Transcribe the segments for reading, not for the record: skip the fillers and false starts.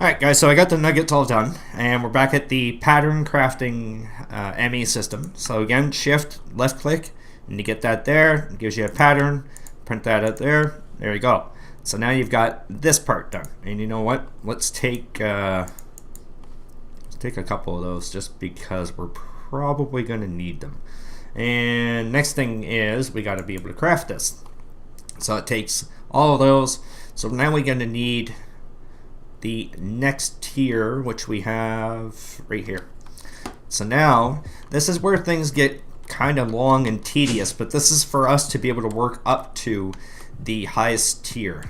Alright guys, so I got the nuggets all done, and we're back at the pattern crafting ME system. So again, shift, left click, and you get that there, it gives you a pattern, print that out there you go. So now you've got this part done, and you know what, let's take a couple of those just because we're probably going to need them. And next thing is, we got to be able to craft this. So it takes all of those, so now we're going to need the next tier, which we have right here. So now this is where things get kind of long and tedious, but this is for us to be able to work up to the highest tier.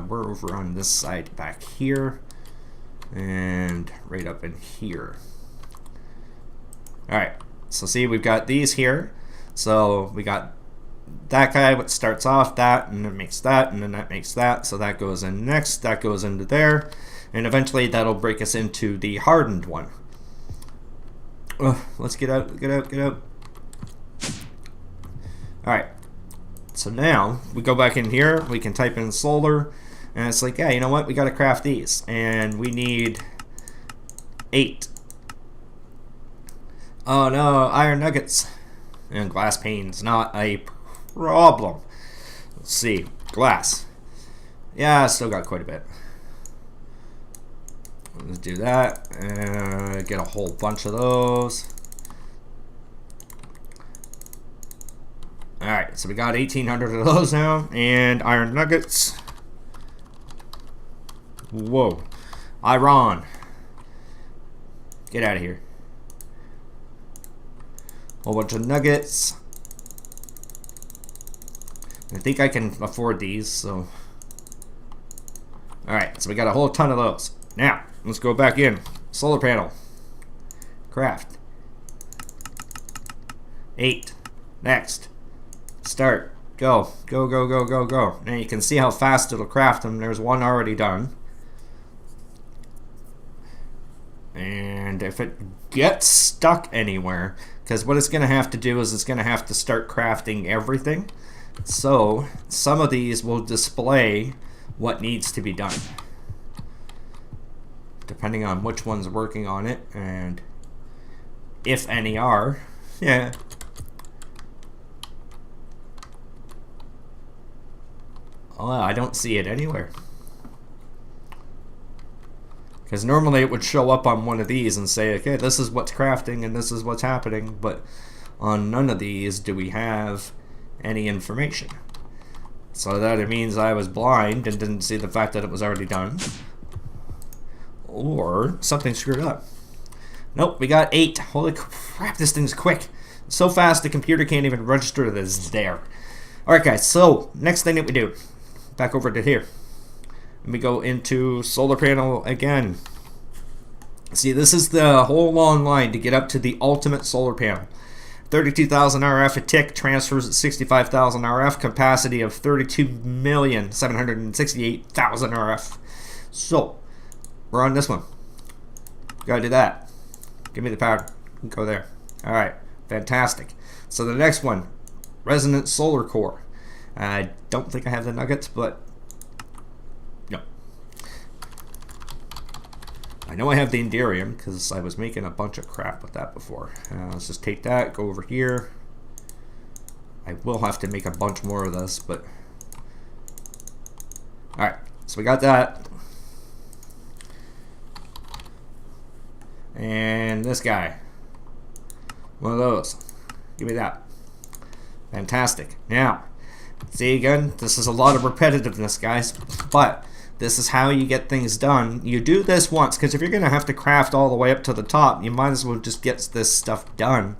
We're over on this side back here and right up in here. Alright, so see, we've got these here. So we got that guy, what starts off that, and then makes that, and then that makes that, so that goes in next, that goes into there, and eventually that'll break us into the hardened one. Let's get out. Alright, so now we go back in here, we can type in solar, and it's like, yeah, you know what, we gotta craft these, and we need 8. Oh no, iron nuggets and glass panes, not a problem. Let's see, glass. Yeah, I still got quite a bit. Let's do that. Get a whole bunch of those. Alright, so we got 1,800 of those now. And iron nuggets. Whoa. Iron. Get out of here. Whole bunch of nuggets. I think I can afford these, so. Alright, so we got a whole ton of those. Now, let's go back in. Solar panel. Craft. 8. Next. Start. Go. Go, go, go, go, go. Now you can see how fast it'll craft them. There's one already done. And if it gets stuck anywhere, because what it's going to have to do is it's going to have to start crafting everything. So some of these will display what needs to be done, depending on which one's working on it, and if any are. Yeah. Oh, I don't see it anywhere. Because normally it would show up on one of these and say, okay, this is what's crafting and this is what's happening, but on none of these do we have any information. So that it means I was blind and didn't see the fact that it was already done. Or something screwed up. Nope, we got 8. Holy crap, this thing's quick. So fast the computer can't even register that it's there. Alright guys, so next thing that we do, back over to here. And we go into solar panel again. See, this is the whole long line to get up to the ultimate solar panel. 32,000 RF a tick, transfers at 65,000 RF, capacity of 32,768,000 RF. So, we're on this one. Gotta do that. Give me the power. Go there. Alright, fantastic. So the next one, resonant solar core. I don't think I have the nuggets, but no. I know I have the Enderium because I was making a bunch of crap with that before. Let's just take that, go over here. I will have to make a bunch more of this, but alright, so we got that. And this guy. One of those. Give me that. Fantastic. Now, see again, this is a lot of repetitiveness, guys, but this is how you get things done. You do this once, because if you're going to have to craft all the way up to the top, you might as well just get this stuff done.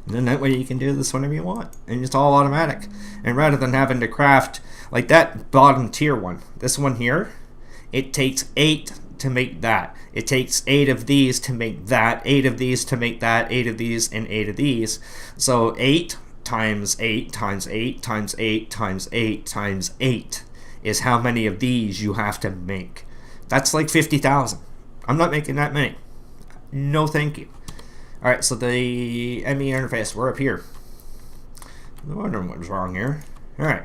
And then that way you can do this whenever you want. And it's all automatic. And rather than having to craft, like that bottom tier one, this one here, it takes 8 to make that. It takes 8 of these to make that, 8 of these to make that, 8 of these, and 8 of these. So 8 times 8 times 8 times 8 times 8 times 8 is how many of these you have to make. That's like 50,000. I'm not making that many. No thank you. Alright, so the ME interface, we're up here. I'm wondering what was wrong here. Alright,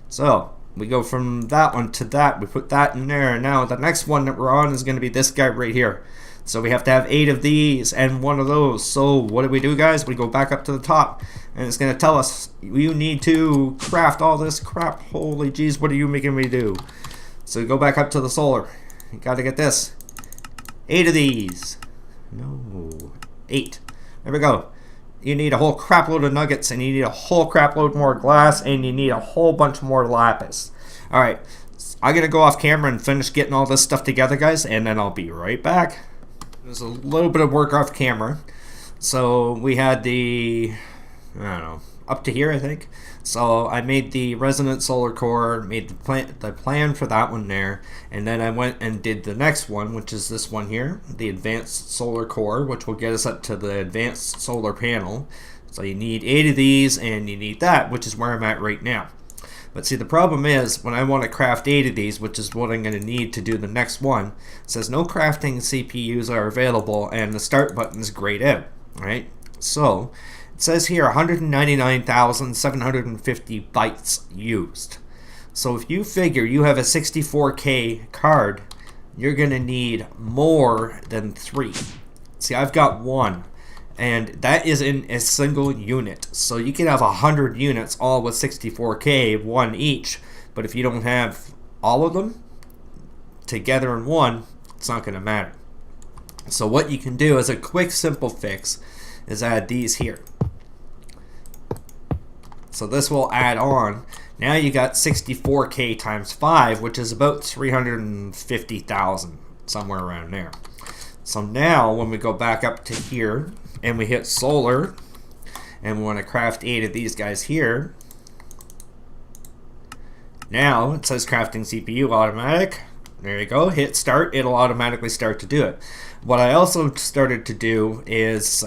so we go from that one to that. We put that in there. And now the next one that we're on is going to be this guy right here. So we have to have 8 of these and 1 of those. So what do, guys? We go back up to the top, and it's going to tell us you need to craft all this crap. Holy jeez, what are you making me do? So go back up to the solar. You got to get this. 8 of these. No, 8. There we go. You need a whole crap load of nuggets, and you need a whole crap load more glass, and you need a whole bunch more lapis. Alright, I'm going to go off camera and finish getting all this stuff together, guys, and then I'll be right back. There's a little bit of work off camera. So we had the, I don't know, up to here, I think. So I made the resonant solar core, made the plan for that one there, and then I went and did the next one, which is this one here, the advanced solar core, which will get us up to the advanced solar panel. So you need 8 of these, and you need that, which is where I'm at right now. But see, the problem is, when I want to craft 8 of these, which is what I'm going to need to do the next one, it says no crafting CPUs are available, and the start button is grayed out, right? So it says here 199,750 bytes used. So if you figure you have a 64K card, you're going to need more than 3. See, I've got 1. And that is in a single unit. So you can have 100 units all with 64K, 1 each. But if you don't have all of them together in one, it's not going to matter. So what you can do as a quick, simple fix is add these here. So this will add on. Now you got 64K times 5, which is about 350,000, somewhere around there. So now when we go back up to here, and we hit solar, and we want to craft 8 of these guys here. Now it says crafting CPU automatic. There you go, hit start, it'll automatically start to do it. What I also started to do is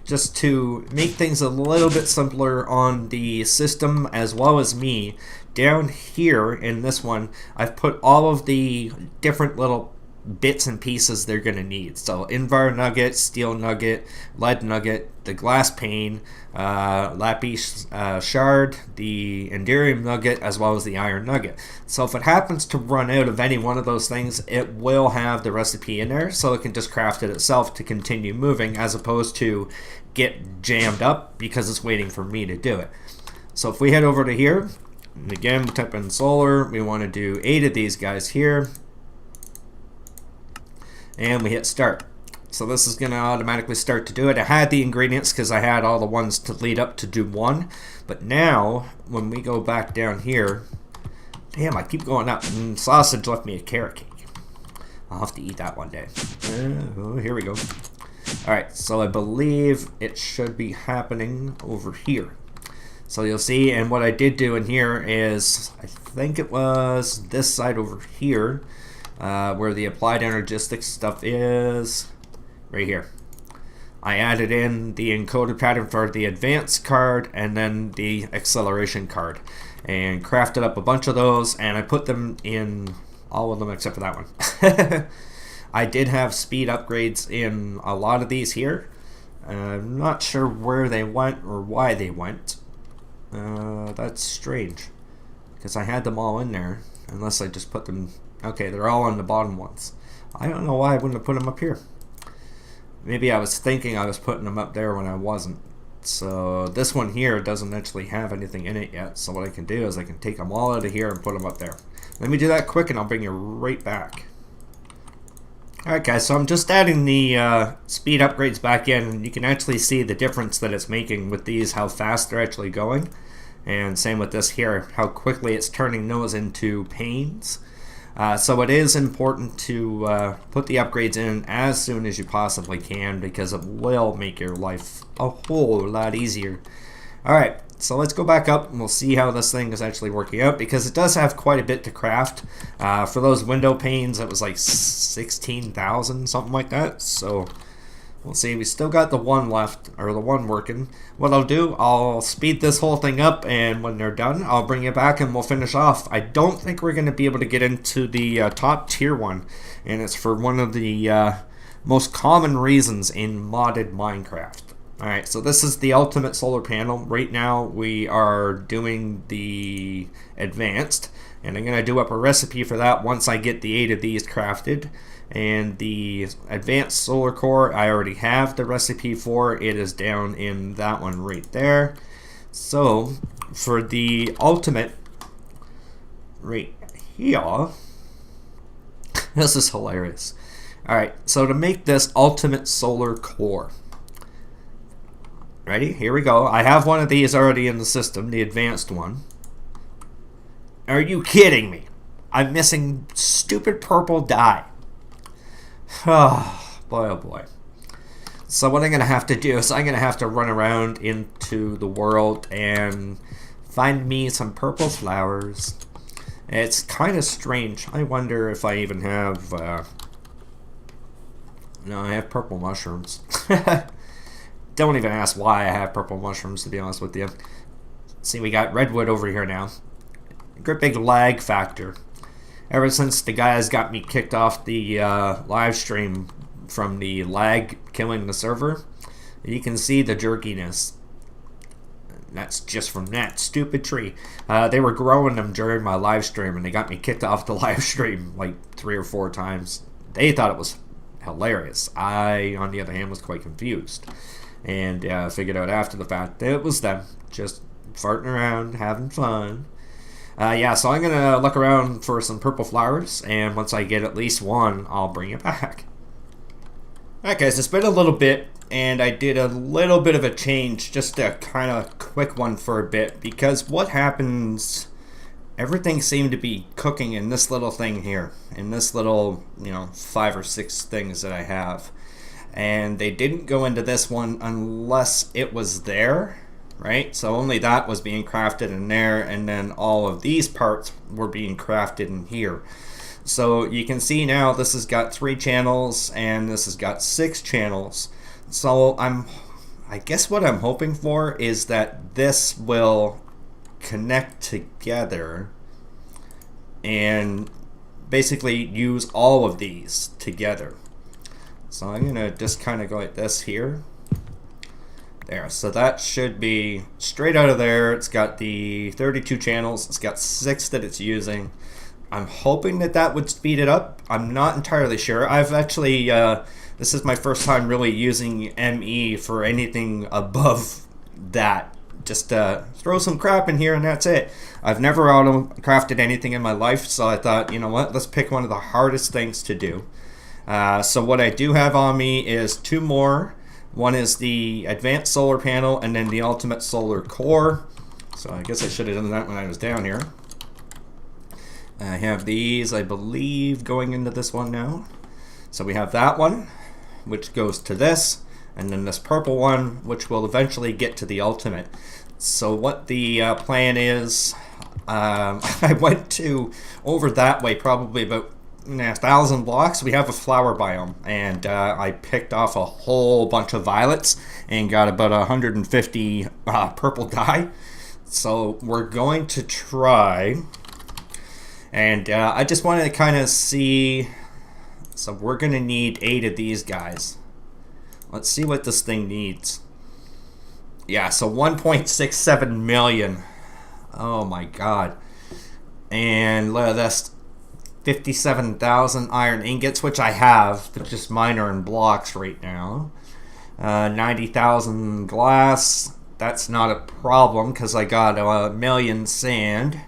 just to make things a little bit simpler on the system as well as me. Down here in this one, I've put all of the different little bits and pieces they're going to need. So Invar nugget, steel nugget, lead nugget, the glass pane, lapis shard, the enderium nugget, as well as the iron nugget. So if it happens to run out of any one of those things, it will have the recipe in there, so it can just craft it itself to continue moving, as opposed to get jammed up because it's waiting for me to do it. So if we head over to here, and again we type in solar, we want to do 8 of these guys here, and we hit start. So this is going to automatically start to do it. I had the ingredients because I had all the ones to lead up to do 1. But now, when we go back down here, damn, I keep going up. Sausage left me a carrot cake. I'll have to eat that one day. Oh, here we go. Alright, so I believe it should be happening over here. So you'll see, and what I did do in here is, I think it was this side over here, where the applied energistics stuff is, right here. I added in the encoded pattern for the advanced card and then the acceleration card, and crafted up a bunch of those, and I put them in all of them except for that one. I did have speed upgrades in a lot of these here. I'm not sure where they went or why they went. That's strange, because I had them all in there, unless I just put them. Okay, they're all on the bottom ones. I don't know why I wouldn't have put them up here. Maybe I was thinking I was putting them up there when I wasn't. So this one here doesn't actually have anything in it yet. So what I can do is I can take them all out of here and put them up there. Let me do that quick and I'll bring you right back. Alright guys, so I'm just adding the speed upgrades back in, and you can actually see the difference that it's making with these, how fast they're actually going. And same with this here, how quickly it's turning those into panes. So it is important to put the upgrades in as soon as you possibly can, because it will make your life a whole lot easier. Alright, so let's go back up and we'll see how this thing is actually working out, because it does have quite a bit to craft. For those window panes, it was like 16,000, something like that. So we'll see. We still got the one left, or the one working. What I'll do, I'll speed this whole thing up, and when they're done, I'll bring you back and we'll finish off. I don't think we're going to be able to get into the top tier one, and it's for one of the most common reasons in modded Minecraft. Alright, so this is the ultimate solar panel. Right now we are doing the advanced, and I'm going to do up a recipe for that once I get the 8 of these crafted. And the advanced solar core, I already have the recipe for. It is down in that one right there. So for the ultimate right here, this is hilarious. Alright, so to make this ultimate solar core, ready? Here we go. I have one of these already in the system, the advanced one. Are you kidding me? I'm missing stupid purple dye. Oh, boy, oh boy. So what I'm going to have to do is I'm going to have to run around into the world and find me some purple flowers. It's kind of strange. I wonder if I even have... no, I have purple mushrooms. Don't even ask why I have purple mushrooms, to be honest with you. See, we got redwood over here now. Great big lag factor. Ever since the guys got me kicked off the live stream from the lag killing the server, you can see the jerkiness. That's just from that stupid tree. They were growing them during my live stream, and they got me kicked off the live stream like 3 or 4 times. They thought it was hilarious. I, on the other hand, was quite confused. And figured out after the fact that it was them just farting around, having fun. Yeah, so I'm going to look around for some purple flowers, and once I get at least one, I'll bring it back. Alright guys, it's been a little bit, and I did a little bit of a change, just a kind of quick one for a bit, because what happens, everything seemed to be cooking in this little thing here, in this little, 5 or 6 things that I have. And they didn't go into this one unless it was there. Right, so only that was being crafted in there, and then all of these parts were being crafted in here. So you can see now this has got 3 channels, and this has got 6 channels. So I guess what I'm hoping for is that this will connect together and basically use all of these together. So I'm gonna just kind of go like this here. There, so that should be straight out of there. It's got the 32 channels. It's got 6 that it's using. I'm hoping that that would speed it up. I'm not entirely sure. I've actually, this is my first time really using ME for anything above that. Just throw some crap in here and that's it. I've never auto-crafted anything in my life, so I thought, you know what, let's pick one of the hardest things to do. So what I do have on me is 2 more. One is the advanced solar panel, and then the ultimate solar core. So I guess I should have done that when I was down here. I have these, I believe, going into this one now. So we have that one, which goes to this, and then this purple one, which will eventually get to the ultimate. So what the plan is, I went to over that way, probably about 1,000 blocks. We have a flower biome, and I picked off a whole bunch of violets and got about 150 purple dye. So we're going to try, and I just wanted to kind of see. So we're going to need 8 of these guys. Let's see what this thing needs. Yeah, so 1.67 million. Oh my god. And that's 57,000 iron ingots, which I have. They're just minor in blocks right now. 90,000 glass. That's not a problem because I got 1 million sand.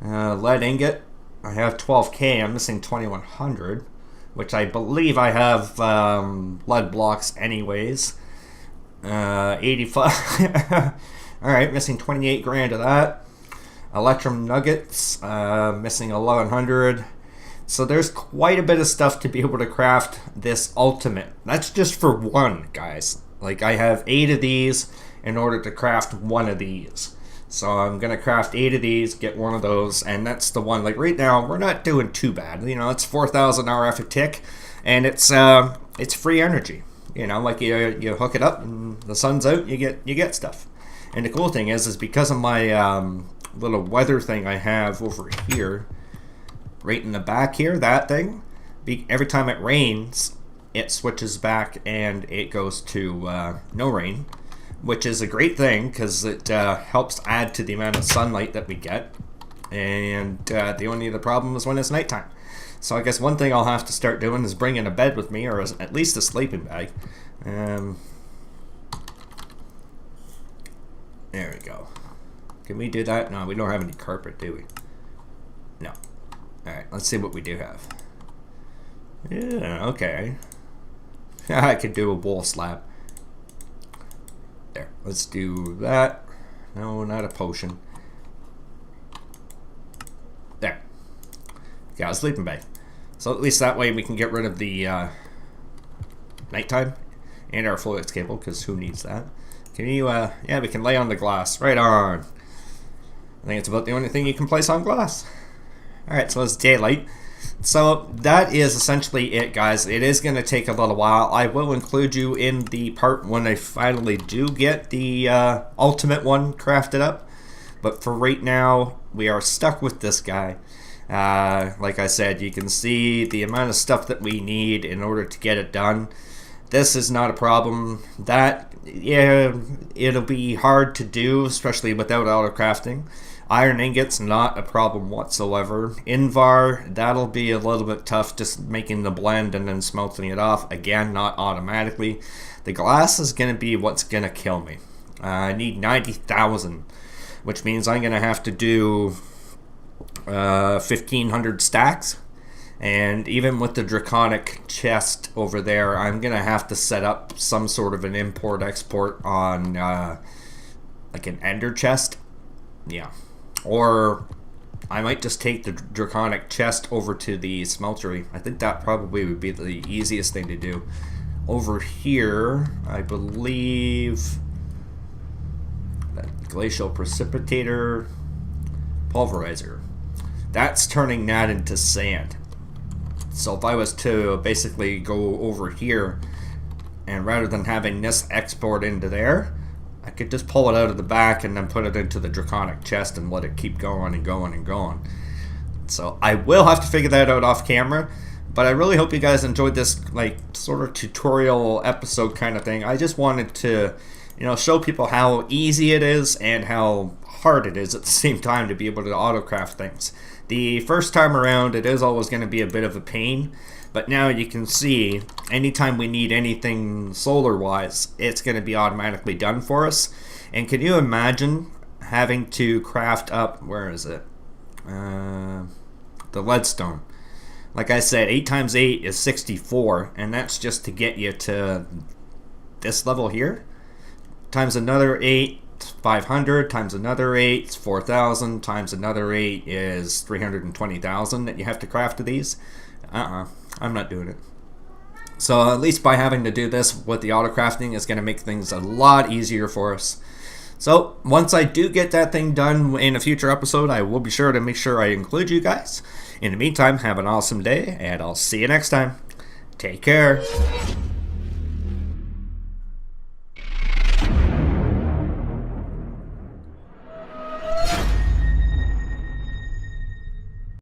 Lead ingot. I have 12k. I'm missing 2,100, which I believe I have lead blocks anyways. 85. Alright, missing 28 grand of that. Electrum nuggets, missing 1,100. So there's quite a bit of stuff to be able to craft this ultimate. That's just for one, guys. Like, I have 8 of these in order to craft one of these. So I'm going to craft 8 of these, get one of those, and that's the one. Like, right now, we're not doing too bad. You know, it's 4,000 RF a tick, and it's free energy. You know, like, you hook it up, and the sun's out, you get stuff. And the cool thing is because of my little weather thing I have over here, right in the back here, that thing, every time it rains, it switches back and it goes to no rain, which is a great thing because it helps add to the amount of sunlight that we get. And the only other problem is when it's nighttime. So I guess one thing I'll have to start doing is bringing a bed with me, or at least a sleeping bag. There we go. Can we do that? No, we don't have any carpet, do we? No. Alright, let's see what we do have. Yeah, okay. I could do a wool slab. There, let's do that. No, not a potion. There. Got a sleeping bag. So at least that way we can get rid of the nighttime and our fluids cable, because who needs that? Can you, yeah, we can lay on the glass. Right on. I think it's about the only thing you can place on glass. Alright, so it's daylight. So that is essentially it, guys. It is going to take a little while. I will include you in the part when I finally do get the ultimate one crafted up. But for right now, we are stuck with this guy. Like I said, you can see the amount of stuff that we need in order to get it done. This is not a problem. That, yeah, it'll be hard to do, especially without auto-crafting. Iron ingots, not a problem whatsoever. Invar, that'll be a little bit tough, just making the blend and then smelting it off. Again, not automatically. The glass is going to be what's going to kill me. I need 90,000, which means I'm going to have to do 1,500 stacks. And even with the draconic chest over there, I'm going to have to set up some sort of an import-export on like an ender chest. Yeah. Or I might just take the draconic chest over to the smeltery. I think that probably would be the easiest thing to do. Over here, I believe that glacial precipitator pulverizer. That's turning that into sand. So if I was to basically go over here, and rather than having this export into there, I could just pull it out of the back and then put it into the draconic chest and let it keep going and going and going. So I will have to figure that out off camera, but I really hope you guys enjoyed this like sort of tutorial episode kind of thing. I just wanted to, you know, show people how easy it is and how hard it is at the same time to be able to auto-craft things. The first time around, it is always going to be a bit of a pain, but now you can see anytime we need anything solar-wise, it's going to be automatically done for us. And can you imagine having to craft up, where is it? The leadstone. Like I said, 8 times 8 is 64, and that's just to get you to this level here. Times another 8. 500 times another 8 is 4,000 times another 8 is 320,000 that you have to craft to these. I'm not doing it. So at least by having to do this with the auto crafting is going to make things a lot easier for us. So once I do get that thing done in a future episode, I will be sure to make sure I include you guys. In the meantime, have an awesome day, and I'll see you next time. Take care.